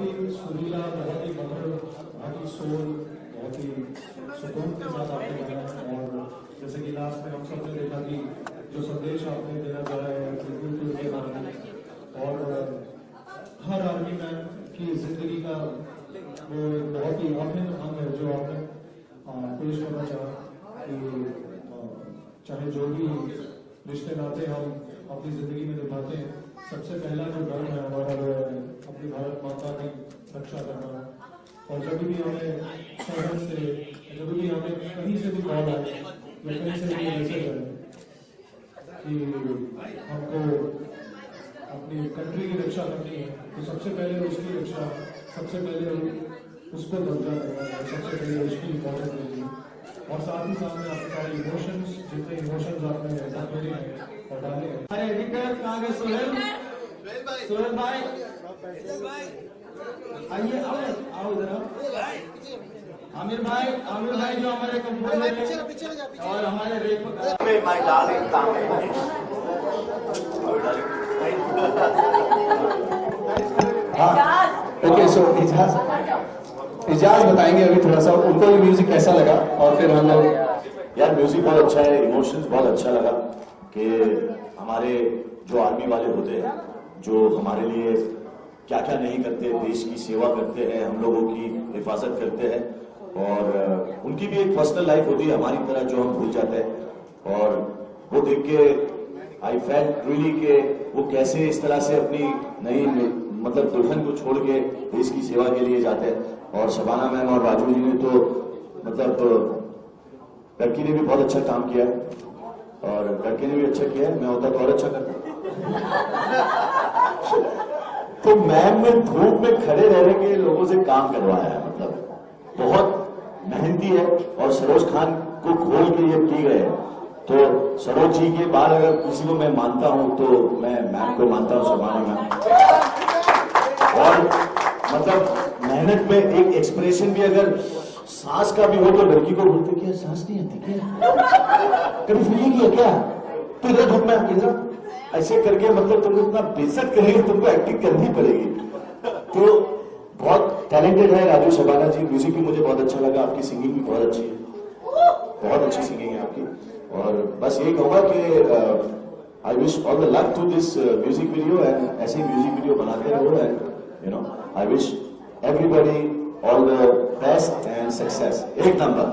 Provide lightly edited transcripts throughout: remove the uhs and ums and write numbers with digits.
ही सुरीला, बहुत ही मधुर, बहुत ही सोल, बहुत ही सुकून के साथ आपने गाया। और जैसे कि लास्ट में हम सब ने देखा कि जो संदेश आपने देना चाहा है ट्रिब्यूट के बारे, और हर आर्मी मैन की जिंदगी का वो बहुत ही अभिन्न अंग है जो आपने पेश करना चाहा कि चाहे जो भी रिश्ते नाते हम अपनी जिंदगी में निभाते हैं, सबसे पहला जो धर्म है हमारा वो है अपनी भारत माता की रक्षा करना। और जब भी हमें शहर से, जब भी हमें कहीं से भी कॉल आए या कहीं से भी मैसेज आए कि हमको अपनी कंट्री की रक्षा करनी है, तो सबसे पहले उसकी रक्षा, सबसे पहले उसको दर्जा देना है, सबसे पहले उसकी इम्पोर्टेंस देनी है। और साथ ही साथ में आपके सारे इमोशंस, जितने इमोशंस आपने डाले हैं और डाले हैं। अरे एडिटर कहाँ गए? सोहेल भाई आइए, आओ इधर आओ। आमिर भाई जो हमारे कंपोजर हैं और हमारे ओके, सो इजाज बताएंगे अभी थोड़ा सा उनको भी म्यूजिक कैसा लगा, और फिर हम लोग। यार म्यूजिक बहुत अच्छा है, इमोशंस बहुत अच्छा लगा कि हमारे जो आर्मी वाले होते हैं जो हमारे लिए क्या क्या नहीं करते, देश की सेवा करते हैं, हम लोगों की हिफाजत करते हैं, और उनकी भी एक पर्सनल लाइफ होती है हमारी तरह जो हम भूल जाते हैं। और वो देख के आई फेल्ट रियली के वो कैसे इस तरह से अपनी नई मतलब दुल्हन को छोड़ के देश की सेवा के लिए जाते हैं। और शबाना मैम और राजू जी ने तो मतलब लड़की ने भी बहुत अच्छा काम किया और लड़के ने भी अच्छा किया है, मैं होता तो और अच्छा करता। तो मैम ने धूप में खड़े रहने के लोगों से काम करवाया है, मतलब बहुत मेहनती है। और सरोज खान को खोल के ये की गए, तो सरोज जी के बाद अगर किसी को मैं मानता हूं तो मैं मैम को मानता हूं, शबाना मैम। और मतलब मेहनत में एक एक्सप्रेशन भी अगर सांस का भी हो तो लड़की को बोलते क्या सांस नहीं आती क्या, कभी फील किया क्या, तो इधर धूप में आके ऐसे करके मतलब तुमको इतना बेइज्जत करेंगे, तुमको एक्टिंग करनी पड़ेगी। तो बहुत टैलेंटेड है राजू शबाना जी, म्यूजिक भी मुझे बहुत अच्छा लगा, आपकी सिंगिंग भी बहुत अच्छी है, बहुत अच्छी सिंगिंग है आपकी। और बस यही कहूंगा कि I wish all the luck to this music video, and ऐसे ही म्यूजिक वीडियो बनाते रहो, and you know I wish everybody all the best and success. एक नंबर।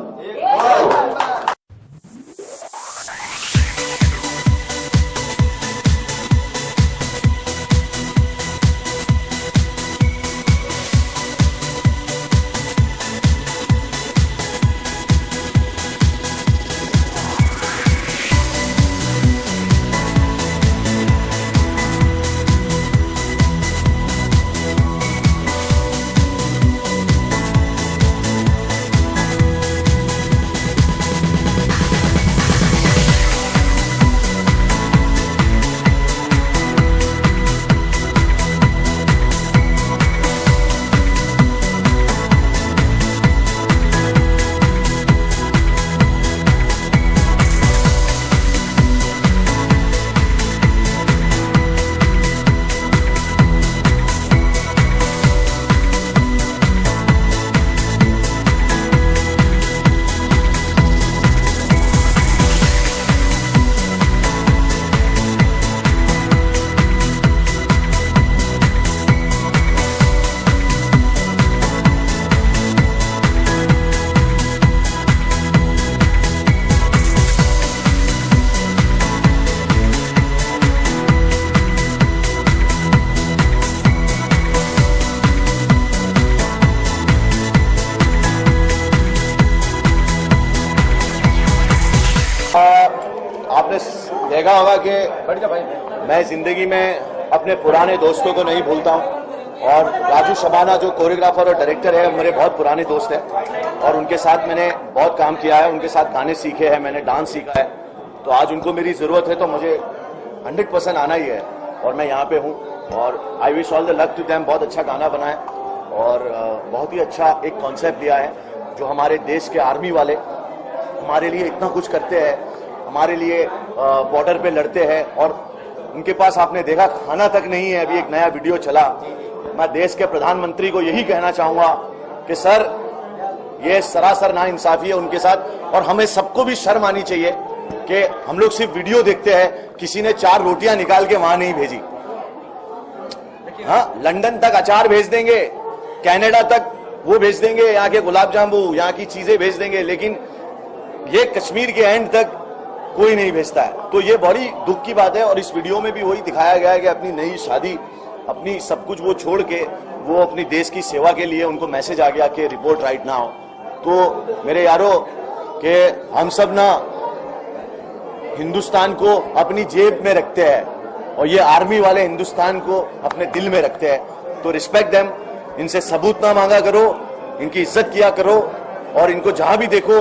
आपने देखा होगा कि मैं जिंदगी में अपने पुराने दोस्तों को नहीं भूलता हूं, और राजू शबाना जो कोरियोग्राफर और डायरेक्टर है मेरे बहुत पुराने दोस्त हैं, और उनके साथ मैंने बहुत काम किया है, उनके साथ गाने सीखे हैं, मैंने डांस सीखा है। तो आज उनको मेरी जरूरत है तो मुझे 100% आना ही है, और मैं यहाँ पे हूँ। और I wish all the luck to them, बहुत अच्छा गाना बनाए और बहुत ही अच्छा एक कॉन्सेप्ट लिया है, जो हमारे देश के आर्मी वाले हमारे लिए इतना कुछ करते हैं, हमारे लिए बॉर्डर पे लड़ते हैं, और उनके पास आपने देखा खाना तक नहीं है। अभी एक नया वीडियो चला मैं देश के प्रधानमंत्री को यही कहना चाहूंगा कि सर, ये सरासर नाइंसाफी है उनके साथ, और हमें सबको भी शर्म आनी चाहिए कि हम लोग सिर्फ वीडियो देखते हैं, किसी ने 4 रोटियां निकाल के वहां नहीं भेजी। हाँ, लंदन तक अचार भेज देंगे, कनाडा तक वो भेज देंगे, यहाँ के गुलाब जामुन, यहाँ की चीजें भेज देंगे, लेकिन ये कश्मीर के एंड तक कोई नहीं भेजता है। तो ये बड़ी दुख की बात है। और इस वीडियो में भी वही दिखाया गया है कि अपनी नई शादी, अपनी सब कुछ वो छोड़ के वो अपनी देश की सेवा के लिए उनको मैसेज आ गया कि रिपोर्ट राइट नाउ। तो मेरे यारों कि हम सब ना हिंदुस्तान को अपनी जेब में रखते हैं और ये आर्मी वाले हिंदुस्तान को अपने दिल में रखते हैं। तो रिस्पेक्ट देम, इनसे सबूत ना मांगा करो, इनकी इज्जत किया करो और इनको जहां भी देखो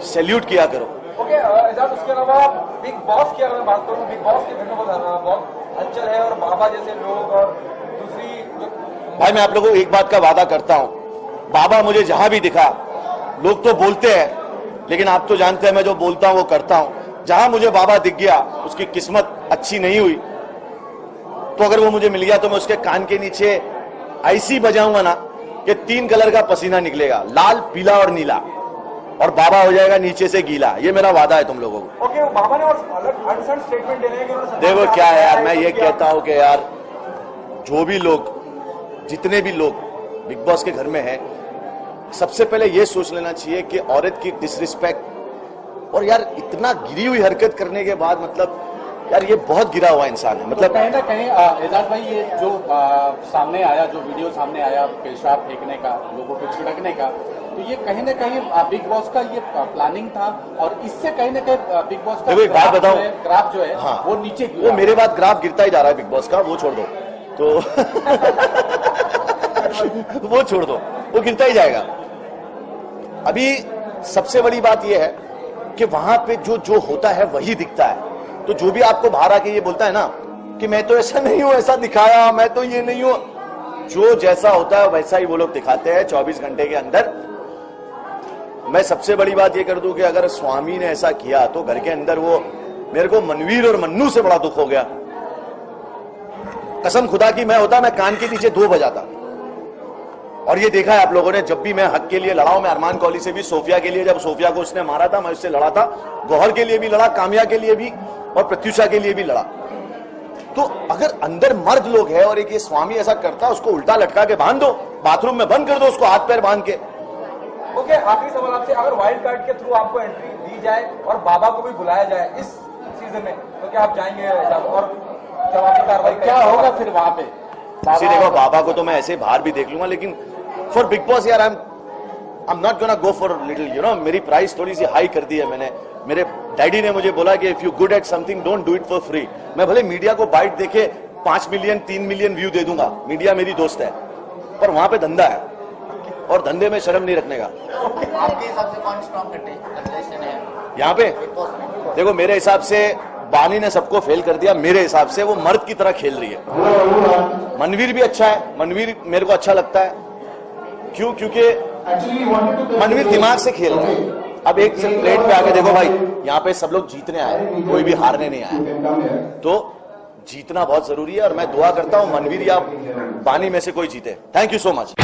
सैल्यूट किया करो। ओके, एजाज, उसके अलावा बिग बॉस की अगर मैं बात करूं, बिग बॉस के घर में बहुत हलचल है और बाबा जैसे लोग और दूसरी भाई, मैं आप लोगों को एक बात का वादा करता हूं, बाबा मुझे जहां भी दिखा, लोग तो बोलते हैं लेकिन आप तो जानते हैं मैं जो बोलता हूं वो करता हूं। जहां मुझे बाबा दिख गया, उसकी किस्मत अच्छी नहीं हुई तो अगर वो मुझे मिल गया तो मैं उसके कान के नीचे ऐसी बजाऊंगा ना कि 3 कलर का पसीना निकलेगा, लाल, पीला और नीला, और बाबा हो जाएगा नीचे से गीला। ये मेरा वादा है तुम लोगों को। ओके, बाबा ने अलग स्टेटमेंट देने के देखो क्या है यार, मैं ये कहता हूं कि यार जो भी लोग, जितने भी लोग बिग बॉस के घर में हैं, सबसे पहले ये सोच लेना चाहिए कि औरत की डिसरिस्पेक्ट और यार इतना गिरी हुई हरकत करने के बाद, मतलब यार ये बहुत गिरा हुआ इंसान है। मतलब कहीं ना कहीं एजाज भाई, ये जो सामने आया, जो वीडियो सामने आया पेशाब फेंकने का, लोगों को छिड़कने का, तो ये कहीं ना कहीं बिग बॉस का ये प्लानिंग था और इससे कहीं ना कहीं बिग बॉस का एक बात बताऊं, ग्राफ जो है हाँ, वो नीचे गिरा। वो मेरे बाद ग्राफ गिरता ही जा रहा है बिग बॉस का, वो छोड़ दो तो वो छोड़ दो, वो गिरता ही जाएगा। अभी सबसे बड़ी बात यह है कि वहां पे जो जो होता है वही दिखता है। तो जो भी आपको बाहर आके ये बोलता है ना कि मैं तो ऐसा नहीं हूं, ऐसा दिखाया, मैं तो ये नहीं हूं, जो जैसा होता है वैसा ही वो लोग दिखाते हैं 24 घंटे के अंदर। मैं सबसे बड़ी बात ये कर दूं कि अगर स्वामी ने ऐसा किया तो घर के अंदर वो, मेरे को मनवीर और मन्नू से बड़ा दुख हो गया। कसम खुदा की मैं होता, मैं कान के नीचे 2 बजाता। और ये देखा है आप लोगों ने, जब भी मैं हक के लिए लड़ा हूं, मैं अरमान कौली से भी, सोफिया के लिए, जब सोफिया को उसने मारा था मैं उससे लड़ा था, गौहर के लिए भी लड़ा, काम्या के लिए भी और प्रत्युषा के लिए भी लड़ा। तो अगर अंदर मर्द लोग हैं और एक ये स्वामी ऐसा करता है, उसको उल्टा लटका के बांध दो, बाथरूम में बंद कर दो उसको, हाथ पैर बांध के। ओके, आखिरी सवाल आपसे, अगर वाइल्ड कार्ड के थ्रू आपको एंट्री दी जाए और बाबा को भी बुलाया जाए इस सीजन में, तो क्या आप जाएंगे और जवाबी कार्रवाई क्या होगा फिर वहां पे? देखो, बाबा को तो मैं ऐसे बाहर भी देख लूंगा, लेकिन फॉर बिग बॉस यार I am not gonna go for little, you know, मेरी प्राइस थोड़ी सी हाई कर दी है मैंने। मेरे डैडी ने मुझे बोला कि if you good at something don't do it for free. मैं भले मीडिया को बाइट देके 5 मिलियन 3 मिलियन व्यू दे दूंगा, मीडिया मेरी दोस्त है, पर वहां पे धंधा है और धंधे में शर्म नहीं रखने का। आपके हिसाब से कौन स्ट्रॉन्ग कंटेस्टेंट है यहाँ पे? देखो मेरे हिसाब से बानी ने सबको फेल कर दिया, मेरे हिसाब से वो मर्द की तरह खेल रही है। मनवीर भी अच्छा है, मनवीर मेरे को अच्छा लगता है। क्यों? क्योंकि मनवीर दिमाग से खेल रहा है। अब एक प्लेट पे आके देखो भाई, यहाँ पे सब लोग जीतने आए, कोई भी हारने नहीं आया, तो जीतना बहुत जरूरी है और मैं दुआ करता हूं मनवीर या बानी में से कोई जीते। Thank you so much.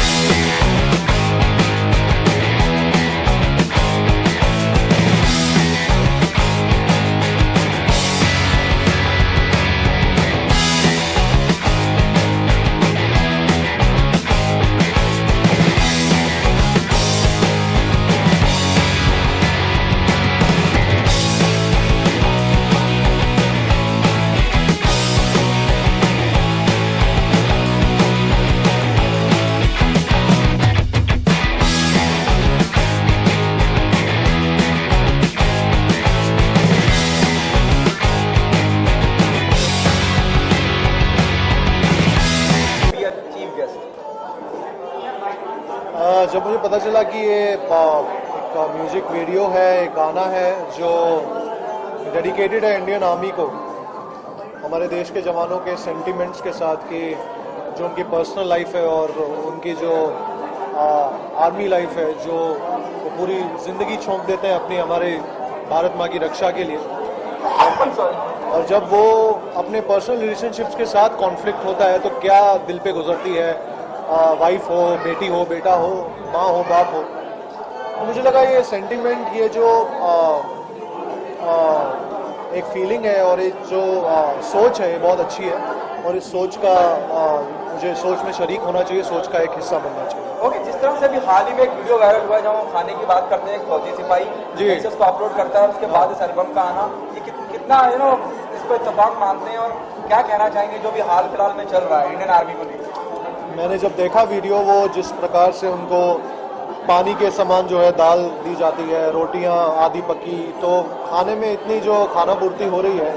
जब मुझे पता चला कि ये एक म्यूजिक वीडियो है, एक गाना है जो डेडिकेटेड है इंडियन आर्मी को, हमारे देश के जवानों के सेंटिमेंट्स के साथ, कि जो उनकी पर्सनल लाइफ है और उनकी जो आर्मी लाइफ है, जो वो पूरी जिंदगी छोंक देते हैं अपनी हमारे भारत माँ की रक्षा के लिए। I'm sorry. और जब वो अपने पर्सनल रिलेशनशिप्स के साथ कॉन्फ्लिक्ट होता है तो क्या दिल पे गुजरती है, वाइफ हो, बेटी हो, बेटा हो, माँ हो, बाप हो। तो मुझे लगा ये सेंटिमेंट, ये जो एक फीलिंग है और एक जो सोच है ये बहुत अच्छी है, और इस सोच का मुझे सोच में शरीक होना चाहिए, सोच का एक हिस्सा बनना चाहिए। ओके, जिस तरह से अभी हाल ही में एक वीडियो वायरल हुआ है जहाँ हम खाने की बात करते हैं, एक फौजी सिपाही जी को अपलोड करता है, उसके बाद इस एल्बम का आना, ये कितना इसको इत्तेफाक मानते हैं और क्या कहना चाहेंगे जो भी हाल फिलहाल में चल रहा है इंडियन आर्मी को लेकर? मैंने जब देखा वीडियो, वो जिस प्रकार से उनको पानी के समान जो है दाल दी जाती है, रोटियां आदि पकी, तो खाने में इतनी जो खाना पूर्ति हो रही है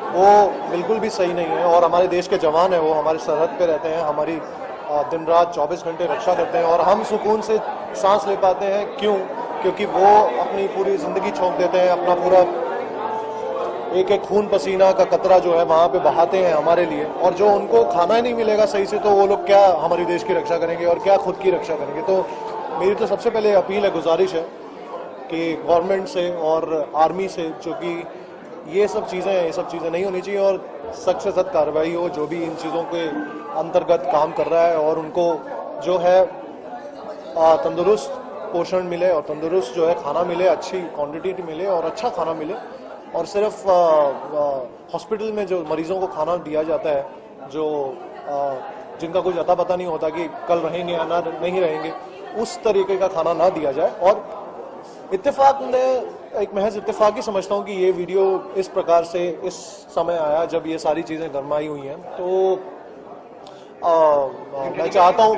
वो बिल्कुल भी सही नहीं है। और हमारे देश के जवान हैं, वो हमारी सरहद पे रहते हैं, हमारी दिन रात 24 घंटे रक्षा करते हैं, और हम सुकून से सांस ले पाते हैं। क्यों? क्योंकि वो अपनी पूरी जिंदगी झोंक देते हैं, अपना पूरा एक एक खून पसीना का कतरा जो है वहाँ पे बहाते हैं हमारे लिए। और जो उनको खाना ही नहीं मिलेगा सही से, तो वो लोग क्या हमारे देश की रक्षा करेंगे और क्या खुद की रक्षा करेंगे। तो मेरी तो सबसे पहले अपील है, गुजारिश है कि गवर्नमेंट से और आर्मी से, जो कि ये सब चीज़ें नहीं होनी चाहिए, और सख्त से सख्त कार्रवाई हो जो भी इन चीज़ों के अंतर्गत काम कर रहा है, और उनको जो है तंदुरुस्त पोषण मिले और तंदुरुस्त जो है खाना मिले, अच्छी क्वांटिटी मिले और अच्छा खाना मिले। और सिर्फ हॉस्पिटल में जो मरीजों को खाना दिया जाता है, जो जिनका कुछ अता पता नहीं होता कि कल रहेंगे या ना नहीं रहेंगे, उस तरीके का खाना ना दिया जाए। और इत्तेफाक में एक महज इत्तेफाक ही समझता हूँ कि ये वीडियो इस प्रकार से इस समय आया जब ये सारी चीज़ें गरमाई हुई हैं। तो मैं चाहता हूँ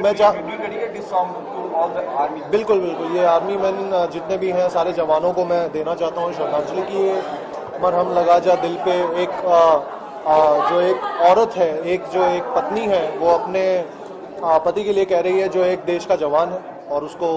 बिल्कुल ये आर्मी मैन जितने भी हैं, सारे जवानों को मैं देना चाहता हूँ श्रद्धांजलि की ये मरहम लगा जा दिल पे। एक जो एक औरत है, एक पत्नी है, वो अपने पति के लिए कह रही है, जो एक देश का जवान है, और उसको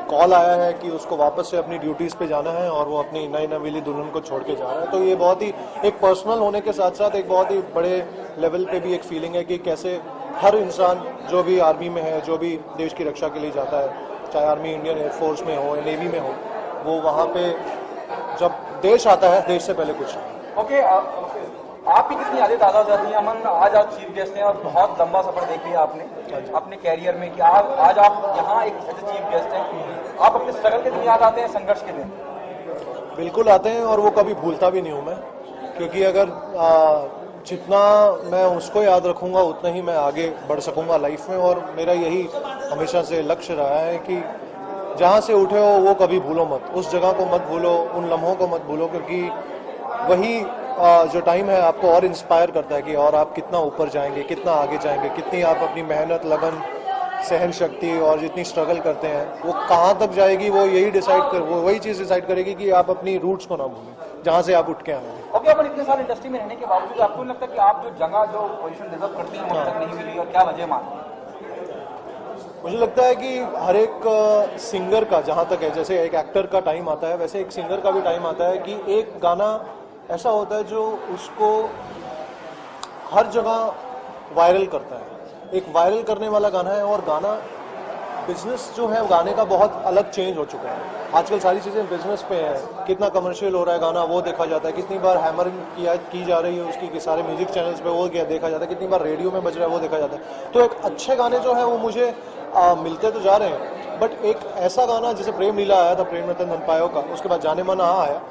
कॉल आया है कि उसको वापस से अपनी ड्यूटीज पे जाना है, और वो अपनी नई नवीली दुल्हन को छोड़ के जा रहा है। तो ये बहुत ही एक पर्सनल होने के साथ साथ एक बहुत ही बड़े लेवल पे भी एक फीलिंग है कि कैसे हर इंसान जो भी आर्मी में है, जो भी देश की रक्षा के लिए जाता है, चाहे आर्मी इंडियन एयरफोर्स में हो, नेवी में हो, वो वहाँ पे जब देश आता है, देश से पहले कुछ नहीं। ओके, आपकी कितनी यादें ताज़ा हो जाती हैं अमन? आज आप चीफ गेस्ट हैं और बहुत लंबा सफर देख लिया आपने अपने कैरियर में, कि आज आप यहाँ एक चीफ गेस्ट हैं। आप अपने स्ट्रगल के दिन याद आते हैं, संघर्ष के दिन? बिल्कुल आते हैं, और वो कभी भूलता भी नहीं हूँ मैं, क्योंकि अगर जितना मैं उसको याद रखूंगा उतना ही मैं आगे बढ़ सकूंगा लाइफ में। और मेरा यही हमेशा से लक्ष्य रहा है कि जहाँ से उठे हो वो कभी भूलो मत, उस जगह को मत भूलो, उन लम्हों को मत भूलो, क्योंकि वही जो टाइम है आपको और इंस्पायर करता है कि और आप कितना ऊपर जाएंगे, कितना आगे जाएंगे, कितनी आप अपनी मेहनत, लगन, सहन शक्ति और जितनी स्ट्रगल करते हैं वो कहाँ तक जाएगी, वो वही चीज़ डिसाइड करेगी कि आप अपनी रूट्स को ना भूलें, जहाँ से आप उठ के आए हैं। ओके, अपन इतने साल इंडस्ट्री में रहने के बावजूद आपको लगता है कि आप जो जगह, जो पोजीशन डिजर्व करते हैं, वहाँ तक नहीं मिली, और क्या वजह मानते हैं? मुझे लगता है कि हर एक सिंगर का, जहाँ तक है, जैसे एक एक्टर का टाइम आता है, वैसे एक सिंगर का भी टाइम आता है कि एक गाना ऐसा होता है जो उसको हर जगह वायरल करता है, एक वायरल करने वाला गाना है। और गाना बिजनेस जो है, गाने का बहुत अलग चेंज हो चुका है। आजकल सारी चीज़ें बिजनेस पे है, कितना कमर्शियल हो रहा है गाना वो देखा जाता है, कितनी बार हैमरिंग की जा रही है उसकी कि सारे म्यूजिक चैनल्स पे वो देखा जाता है, कितनी बार रेडियो में बज रहा है वो देखा जाता है। तो एक अच्छे गाने जो है वो मुझे मिलते तो जा रहे हैं, बट एक ऐसा गाना जैसे प्रेम लीला आया था, प्रेम रतन धन पायो का, उसके बाद जाने मन आया,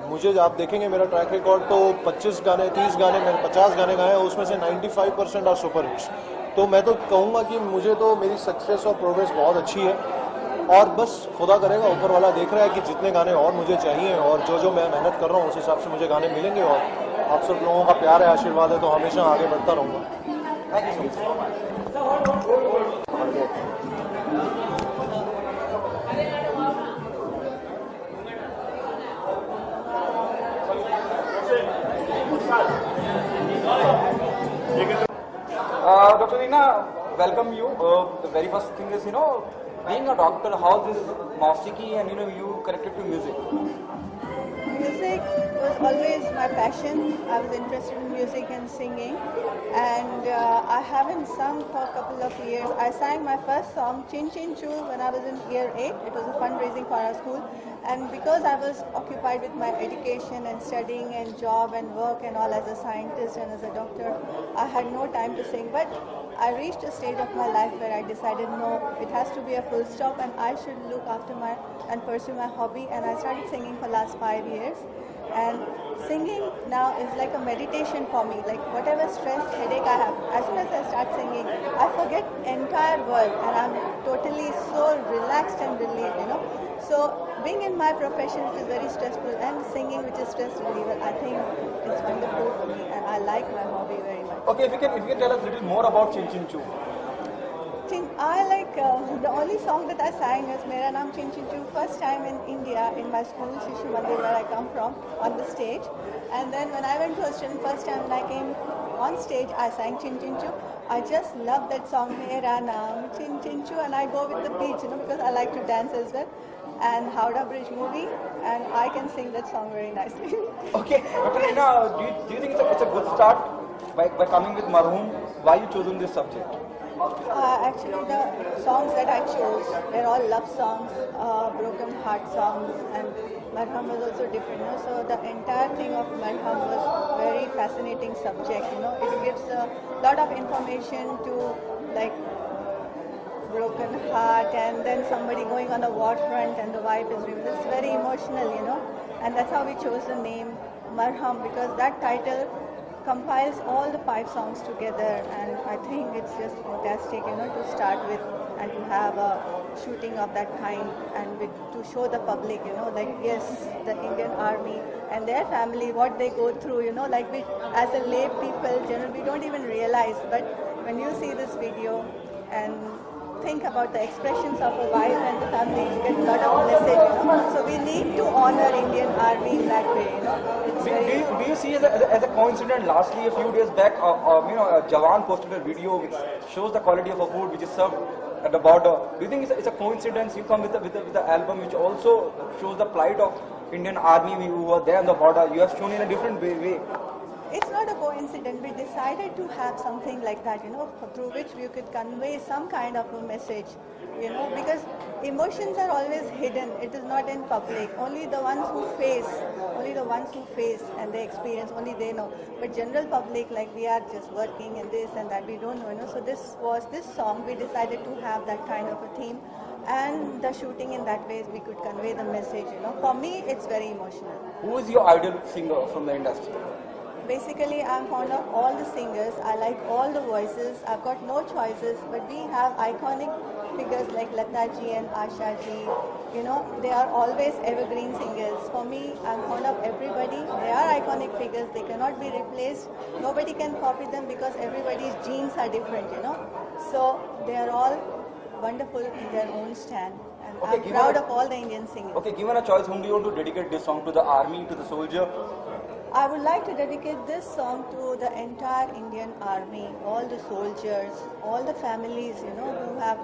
मुझे आप देखेंगे मेरा ट्रैक रिकॉर्ड तो 25 गाने 30 गाने मैंने 50 गाने गाए हैं, उसमें से 95% और सुपर हिट्स। तो मैं तो कहूँगा कि मुझे तो मेरी सक्सेस और प्रोग्रेस बहुत अच्छी है, और बस खुदा करेगा, ऊपर वाला देख रहा है कि जितने गाने और मुझे चाहिए और जो मैं मेहनत कर रहा हूँ उस हिसाब से मुझे गाने मिलेंगे। और आप सब लोगों का प्यार है, आशीर्वाद है, तो हमेशा आगे बढ़ता रहूँगा। Dr. Reena, welcome you. The very first thing is, being a doctor, how this Mausiki and you connected to music? Music was always my passion. I was interested in music and singing, and I haven't sung for a couple of years. I sang my first song, Chin Chin Chu, when I was in year 8. It was a fundraising for our school, and because I was occupied with my education and studying and job and work and all as a scientist and as a doctor, I had no time to sing. But I reached a stage of my life where I decided, no, it has to be a full stop, and I should look after and pursue my hobby. And I started singing for last 5 years. And singing now is like a meditation for me. Like whatever stress, headache I have, as soon as I start singing, I forget entire world, and I'm totally so relaxed and relieved. So being in my profession, which is very stressful, and singing, which is stress reliever, I think it's wonderful for me, and I like my hobby very much. Okay, if you can tell us a little more about Chin Chin Chu. I like the only song that I sang is Mera Naam Chin Chin Chu. First time in India, in my school, Shishu Mandir, where I come from, on the stage. And then when I went to Australia, first time when I came on stage, I sang Chin Chin Chu. I just love that song, Mera Naam Chin Chin Chu, and I go with the beat, because I like to dance as well. And Howrah Bridge movie, and I can sing that song very nicely. Okay, Dr. Reena, do you think it's a good start by coming with Marhoom? Why you chosen this subject? Actually, the songs that I chose, they're all love songs, broken heart songs, and Marham was also different. So the entire thing of Marham was very fascinating subject. It gives a lot of information to like broken heart, and then somebody going on the war front and the wife is removed. It's very emotional, and that's how we chose the name Marham, because that title compiles all the 5 songs together, and I think it's just fantastic, to start with and to have a shooting of that kind, and to show the public, like yes, the Indian Army and their family, what they go through, like we as a lay people, generally we don't even realize, but when you see this video and think about the expressions of a wife and the family, you get a lot of message. So we need to honor Indian Army in that way. Do you see as a coincidence? Lastly, a few days back, a Jawan posted a video which shows the quality of a food which is served at the border. Do you think it's a coincidence? You come with the album which also shows the plight of Indian Army who were there on the border. You have shown in a different way. It's not a coincidence. We decided to have something like that, through which we could convey some kind of a message, because emotions are always hidden. It is not in public. Only the ones who face and they experience, only they know. But general public, like we are just working and this and that, we don't know, So this song, we decided to have that kind of a theme. And the shooting in that way, we could convey the message, For me, it's very emotional. Who is your idol singer from the industry? Basically, I'm fond of all the singers. I like all the voices. I've got no choices, but we have iconic figures like Lata ji and Asha ji. They are always evergreen singers. For me, I'm fond of everybody. They are iconic figures. They cannot be replaced. Nobody can copy them because everybody's genes are different, So they are all wonderful in their own stand. And I'm proud of all the Indian singers. Okay, given a choice, whom do you want to dedicate this song to? The army, to the soldier? I would like to dedicate this song to the entire Indian Army, all the soldiers, all the families, who have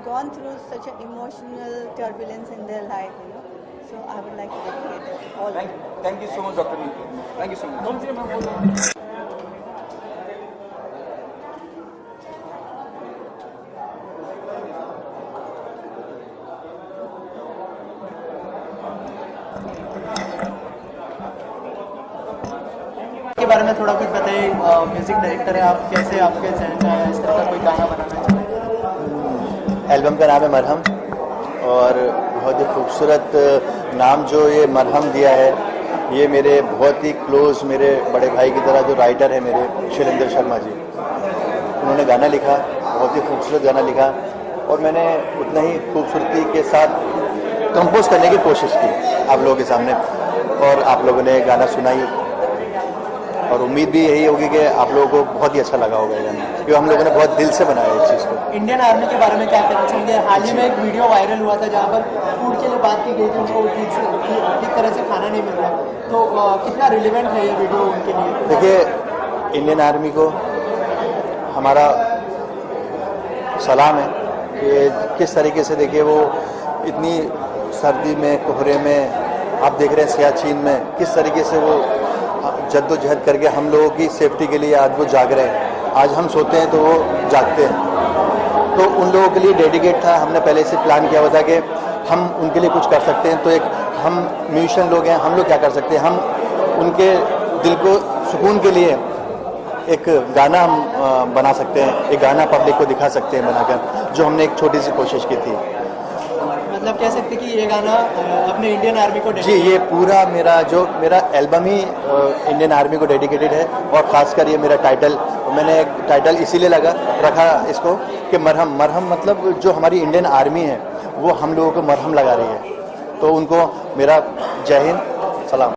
gone through such an emotional turbulence in their life, So I would like to dedicate it all. Thank you so much, Dr. Neeti. Thank you so much. के बारे में थोड़ा कुछ बताइए। Music director है आप, कैसे आपके जहन में आया इस तरह का कोई गाना बनाना चाहिए? एल्बम का नाम है मरहम, और बहुत ही खूबसूरत नाम जो ये मरहम दिया है, ये मेरे बहुत ही क्लोज मेरे बड़े भाई की तरह जो राइटर है मेरे शैलेंद्र शर्मा जी, उन्होंने गाना लिखा, बहुत ही खूबसूरत गाना लिखा, और मैंने उतना ही खूबसूरती के साथ कंपोज करने की कोशिश की आप लोगों के सामने, और आप लोगों ने गाना सुनाई, और उम्मीद भी यही होगी कि आप लोगों को बहुत ही अच्छा लगा होगा ये गाना, क्योंकि हम लोगों ने बहुत दिल से बनाया इस चीज़ को। इंडियन आर्मी के बारे में क्या कहना चाहेंगे? हाल ही में एक वीडियो वायरल हुआ था जहाँ पर फूड के लिए बात की गई थी, उनको ठीक तरह से खाना नहीं मिल रहा, तो कितना रिलेवेंट है ये वीडियो उनके लिए? देखिए, इंडियन आर्मी को हमारा सलाम है कि किस तरीके से देखिए वो इतनी सर्दी में, कोहरे में आप देख रहे हैं सियाचिन में किस तरीके से वो जद्दोजहद करके हम लोगों की सेफ्टी के लिए आज वो जाग रहे हैं। आज हम सोते हैं तो वो जागते हैं। तो उन लोगों के लिए डेडिकेट था। हमने पहले से प्लान किया हुआ था कि हम उनके लिए कुछ कर सकते हैं। तो एक हम म्यूजिशियन लोग हैं, हम लोग क्या कर सकते हैं, हम उनके दिल को सुकून के लिए एक गाना हम बना सकते हैं, एक गाना पब्लिक को दिखा सकते हैं बनाकर, जो हमने एक छोटी सी कोशिश की थी। मतलब कह सकते कि ये गाना अपने इंडियन आर्मी को जी, ये पूरा मेरा एल्बम ही इंडियन आर्मी को डेडिकेटेड है। और खासकर ये मेरा टाइटल, मैंने एक टाइटल इसीलिए रखा इसको कि मरहम मतलब जो हमारी इंडियन आर्मी है वो हम लोगों को मरहम लगा रही है। तो उनको मेरा जय हिंद, सलाम।